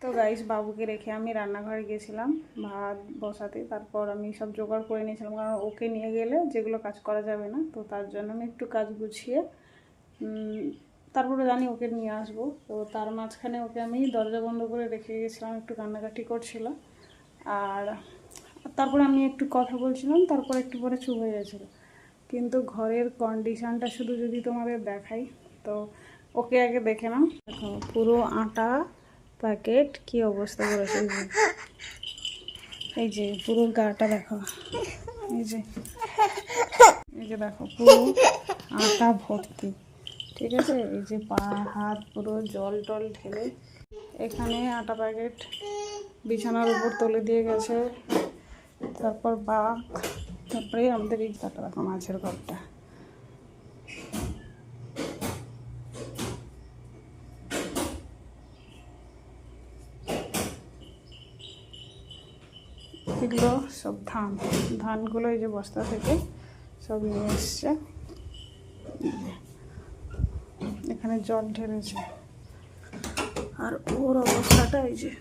তো গাইস বাবুকে রেখে আমি রান্নাঘরে গেছিলাম ভাত বসাতে। তারপর আমি সব জোগাড় করে নিয়েছিলাম, কারণ ওকে নিয়ে গেলে যেগুলো কাজ করা যাবে না, তো তার জন্য আমি একটু কাজ গুছিয়ে তারপরে জানি ওকে নিয়ে আসবো। তো তার মাঝখানে ওকে আমি দরজা বন্ধ করে রেখে গেছিলাম, একটু কান্নাকাটি করছিল। আর তারপরে আমি একটু কথা বলছিলাম, তারপর একটু পরে চুপ হয়ে গেছিলো। কিন্তু ঘরের কন্ডিশনটা শুধু যদি তোমাদের দেখাই, তো ওকে আগে দেখে নাও। দেখো পুরো আটা প্যাকেট কি অবস্থা করেছে, এই যে পুরো গাটা দেখো, এই যে দেখো পুরো আটা ভর্তি, ঠিক আছে। এই যে পা হাত পুরো জল টল ঢেলে এখানে আটা প্যাকেট বিছানার উপর তুলে দিয়ে গেছে। তারপর তারপরে আমাদের এই ঘরটা দেখো, মাছের ঘরটা। এগুলো সব ধানগুলো এই যে বস্তা থেকে সব নিয়ে এসছে। এখানে জল ঢেলেছে, আর ওর অবস্থাটা এই যে